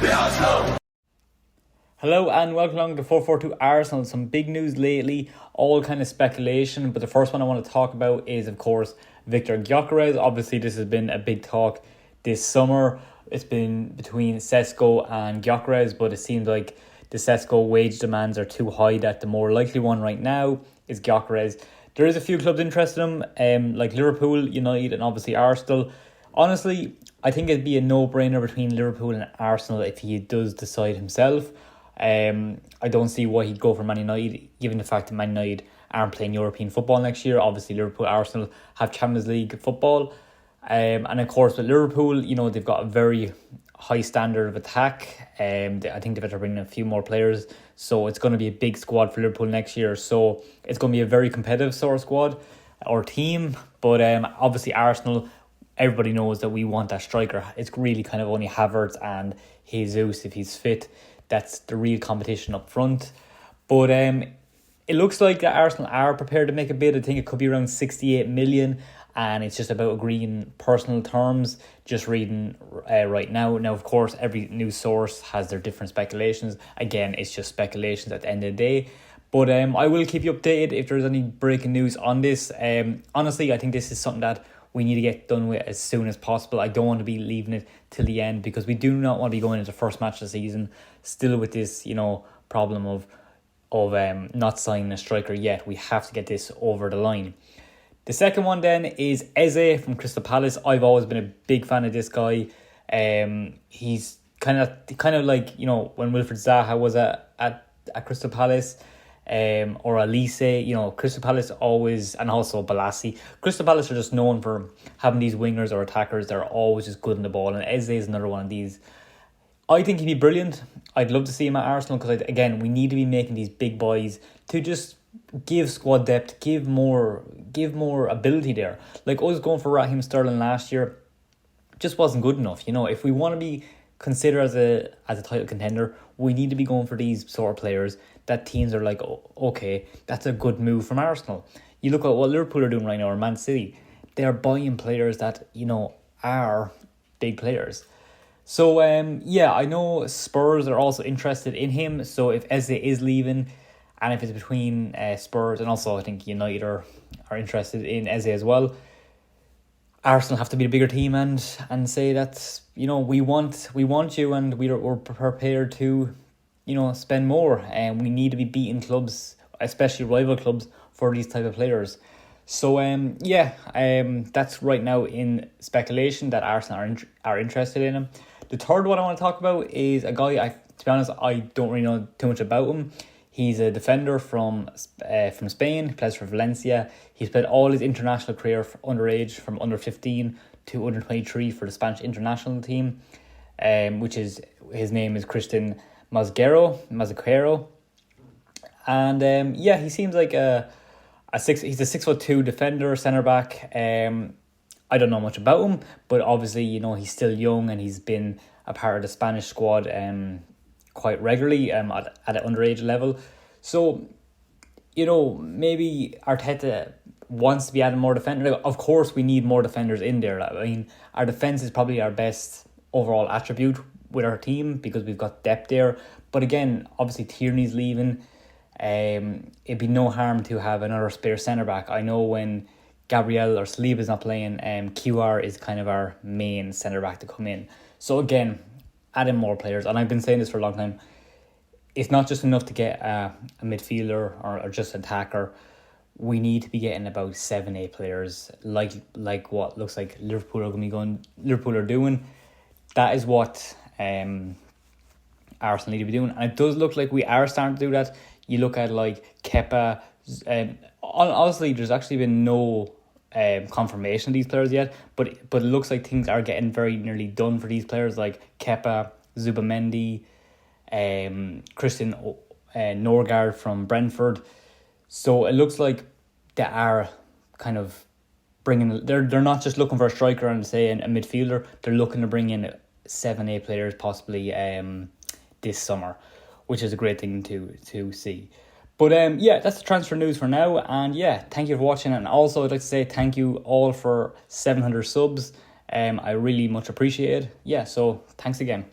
Hello and welcome along to 442 Arsenal. Some big news lately, all kind of speculation, but the first one I want to talk about is, of course, Victor Gyokeres. Obviously, this has been a big talk this summer. It's been between Sesko and Gyokeres, but it seems like the Sesko wage demands are too high that the more likely one right now is Gyokeres. There is a few clubs interested in him, like Liverpool, United, and obviously Arsenal. Honestly, I think it'd be a no-brainer between Liverpool and Arsenal if he does decide himself. I don't see why he'd go for Man United, given the fact that Man United aren't playing European football next year. Obviously, Liverpool, Arsenal have Champions League football. And of course, with Liverpool, they've got a very high standard of attack. I think they've got to bring in a few more players. So it's going to be a big squad for Liverpool next year. So it's going to be a very competitive sort of squad or team. But obviously, Arsenal, everybody knows that we want that striker. It's really kind of only Havertz and Jesus if he's fit. That's the real competition up front. But it looks like that Arsenal are prepared to make a bid. I think it could be around 68 million. And it's just about agreeing personal terms. Just reading right now. Now, of course, every news source has their different speculations. Again, it's just speculations at the end of the day. But I will keep you updated if there's any breaking news on this. Honestly, I think this is something that we need to get done with as soon as possible. I don't want to be leaving it till the end because we do not want to be going into the first match of the season still with this, problem of not signing a striker yet. We have to get this over the line. The second one then is Eze from Crystal Palace. I've always been a big fan of this guy. He's kind of like, when Wilfried Zaha was at Crystal Palace. Or Elise, Crystal Palace always, and also Balassi. Crystal Palace are just known for having these wingers or attackers that are always just good in the ball, and Eze is another one of these. I think he'd be brilliant. I'd love to see him at Arsenal because, again, we need to be making these big boys to just give squad depth, give more ability there. Like I was going for Raheem Sterling last year, just wasn't good enough. If we want to be considered as a title contender, we need to be going for these sort of players that teams are like, oh, okay, that's a good move from Arsenal. You look at what Liverpool are doing right now, or Man City. They're buying players that, are big players. So, I know Spurs are also interested in him. So if Eze is leaving, and if it's between Spurs, and also I think United are interested in Eze as well, Arsenal have to be a bigger team and say that, we want you and we're prepared to, spend more, and we need to be beating clubs, especially rival clubs, for these type of players. So that's right now in speculation that Arsenal are interested in him. The third one I want to talk about is a guy, to be honest, I don't really know too much about him. He's a defender from Spain. He plays for Valencia. He's played all his international career for underage, from under 15 to under 23 for the Spanish international team, his name is Cristhian Mosquera. And he seems like he's a 6'2" defender, centre back. I don't know much about him, but obviously, he's still young and he's been a part of the Spanish squad quite regularly at an underage level. So, maybe Arteta wants to be adding more defenders. Of course, we need more defenders in there. I mean, our defence is probably our best overall attribute with our team because we've got depth there. But again, obviously Tierney's leaving. It'd be no harm to have another spare centre back. I know when Gabriel or Saliba's not playing, QR is kind of our main centre back to come in. So again, add in more players, and I've been saying this for a long time. It's not just enough to get a midfielder or just an attacker. We need to be getting about 7-8 players, like what looks like Liverpool are doing. That is what Arsenal need to be doing, and it does look like we are starting to do that. You look at like Kepa. Honestly, there's actually been no confirmation of these players yet, but it looks like things are getting very nearly done for these players like Kepa, Zubamendi, Christian Norgard from Brentford. So it looks like they are kind of bringing. They're not just looking for a striker and say a midfielder. They're looking to bring in 7-8 players possibly this summer, which is a great thing to see. But that's the transfer news for now. And thank you for watching. And also I'd like to say thank you all for 700 subs. I really much appreciate it. So thanks again.